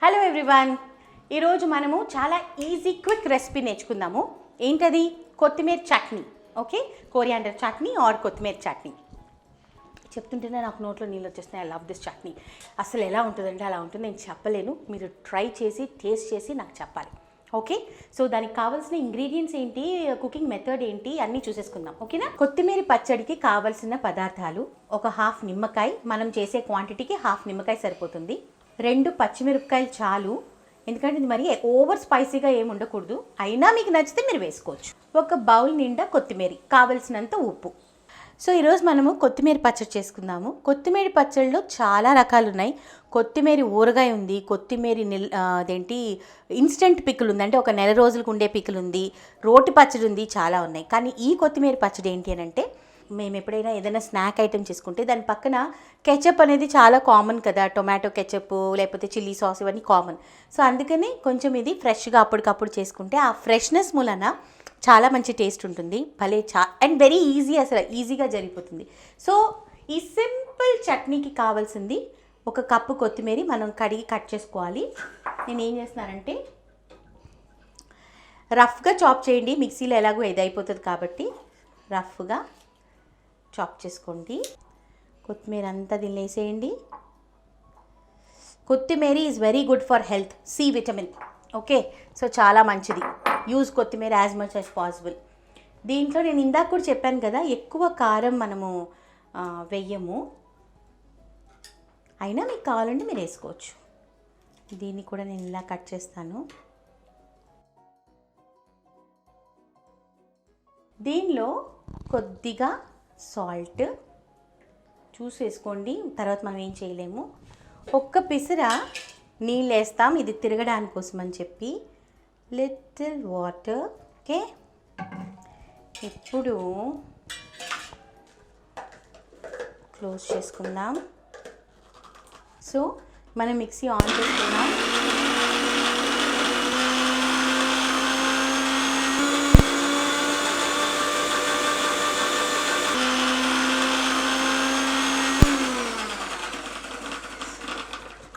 Hello everyone, ఈరోజు మనము చాలా ఈజీ క్విక్ రెసిపీ నేర్చుకుందాము. ఏంటది? కొత్తిమీర chutney. Okay, coriander chutney or కొత్తిమీర చట్నీ. చెప్తుంటేనే నాకు నోట్లో నీళ్ళు వచ్చేస్తున్నాయి. I love this chutney. అసలు ఎలా ఉంటుందంటే అలా ఉంటుంది, నేను చెప్పలేను. మీరు ట్రై చేసి టేస్ట్ చేసి నాకు చెప్పాలి. ఓకే, సో దానికి కావాల్సిన ఇంగ్రీడియంట్స్ ఏంటి, కుకింగ్ మెథడ్ ఏంటి అన్నీ చూసేసుకుందాం. ఓకేనా? కొత్తిమీర పచ్చడికి కావాల్సిన పదార్థాలు: ఒక హాఫ్ నిమ్మకాయ, మనం చేసే క్వాంటిటీకి హాఫ్ నిమ్మకాయ సరిపోతుంది. 2 పచ్చిమిరపకాయలు చాలు, ఎందుకంటే ఇది మరి ఓవర్ స్పైసీగా ఏమి ఉండకూడదు. అయినా మీకు నచ్చితే మీరు వేసుకోవచ్చు. ఒక బౌల్ నిండా కొత్తిమీర, కావలసినంత ఉప్పు. సో ఈరోజు మనము కొత్తిమీర పచ్చడి చేసుకుందాము. కొత్తిమీర పచ్చడిలో చాలా రకాలు ఉన్నాయి. కొత్తిమీర ఊరగాయ ఉంది, కొత్తిమీర అదేంటి ఇన్స్టెంట్ పిక్కులు ఉంది, అంటే ఒక నెల రోజులకు ఉండే పిక్కులు ఉంది, రోటి పచ్చడి ఉంది, చాలా ఉన్నాయి. కానీ ఈ కొత్తిమీర పచ్చడి ఏంటి అని అంటే, మేము ఎప్పుడైనా ఏదైనా స్నాక్ ఐటెం చేసుకుంటే దాని పక్కన కెచప్ అనేది చాలా కామన్ కదా, టొమాటో కెచప్ లేకపోతే చిల్లీ సాస్ ఇవన్నీ కామన్. సో అందుకని కొంచెం ఇది ఫ్రెష్గా అప్పటికప్పుడు చేసుకుంటే ఆ ఫ్రెష్నెస్ మూలన చాలా మంచి టేస్ట్ ఉంటుంది. భలే అండ్ వెరీ ఈజీ, అసలు ఈజీగా జరిగిపోతుంది. సో ఈ సింపుల్ చట్నీకి కావాల్సింది ఒక కప్పు కొత్తిమీర మనం కడిగి కట్ చేసుకోవాలి. నేను ఏం చేస్తున్నానంటే, రఫ్గా చాప్ చేయండి, మిక్సీలో ఎలాగో ఇది అయిపోతుంది కాబట్టి రఫ్గా చాప్ చేసుకోండి. కొత్తిమీర అంతా దీనిలో వేసేయండి. కొత్తిమీర is very good for health, C vitamin. Okay, so చాలా మంచిది. యూజ్ కొత్తిమీర యాజ్ మచ్ యాజ్ పాసిబుల్. దీంట్లో నేను ఇందాక కూడా చెప్పాను కదా, ఎక్కువ కారం మనము వెయ్యము, అయినా మీకు కావాలంటే మీరు వేసుకోవచ్చు. దీన్ని కూడా నేను ఇలా కట్ చేస్తాను. దీనిలో కొద్దిగా సాల్ట్ చూసి వేసుకోండి, తర్వాత మనం ఏం చేయలేము. ఒక్క పిసర నీళ్ళు వేస్తాం, ఇది తిరగడానికి కోసం అని చెప్పి. Little water. ఓకే, ఇప్పుడు క్లోజ్ చేసుకుందాం. సో మనం మిక్సీ ఆన్ చేసుకుందాం.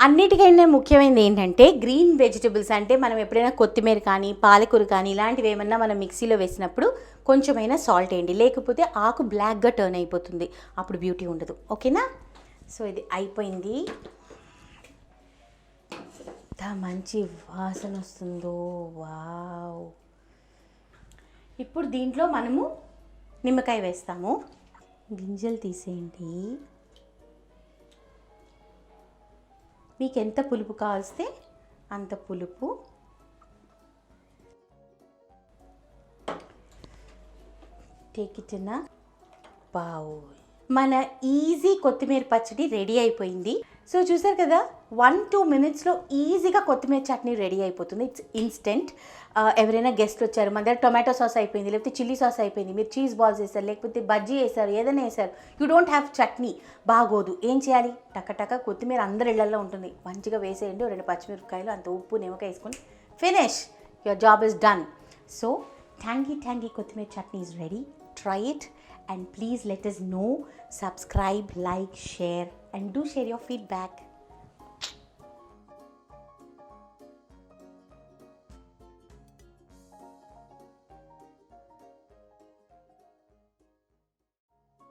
అన్నిటికైనా ముఖ్యమైనది ఏంటంటే, గ్రీన్ వెజిటబుల్స్ అంటే మనం ఎప్పుడైనా కొత్తిమీర కానీ పాలకూర కానీ ఇలాంటివి ఏమన్నా మనం మిక్సీలో వేసినప్పుడు కొంచెమైనా సాల్ట్ వేయండి, లేకపోతే ఆకు బ్లాక్గా టర్న్ అయిపోతుంది, అప్పుడు బ్యూటీ ఉండదు. ఓకేనా? సో ఇది అయిపోయింది. ఎంత మంచి వాసన వస్తుందో, వావ్! ఇప్పుడు దీంట్లో మనము నిమ్మకాయ వేస్తాము. గింజలు తీసేయండి. మీకు ఎంత పులుపు కావలిస్తే అంత పులుపు. Take it in. బావ్! మన ఈజీ కొత్తిమీర పచ్చడి రెడీ అయిపోయింది. సో చూసారు కదా, 1-2 మినిట్స్లో ఈజీగా కొత్తిమీర చట్నీ రెడీ అయిపోతుంది. It's instant. ఎవరైనా గెస్ట్లు వచ్చారు, మన దగ్గర టొమాటో సాస్ అయిపోయింది, లేకపోతే చిల్లీ సాస్ అయిపోయింది, మీరు చీజ్ బాల్స్ వేసారు, లేకపోతే బజ్జీ వేసారు, ఏదైనా వేసారు, యూ డోంట్ హ్యావ్ చట్నీ, బాగోదు. ఏం చేయాలి? టక కొత్తిమీర అందరి ఇళ్లలో ఉంటుంది, మంచిగా వేసేయండి. 2 పచ్చిమిరపకాయలు, అంత ఉప్పు, నిమ్మకాయ వేసుకొని finish, your job is done. So tangy కొత్తిమీర chutney is ready. Try it and please let us know. Subscribe, like, share and do share your feedback.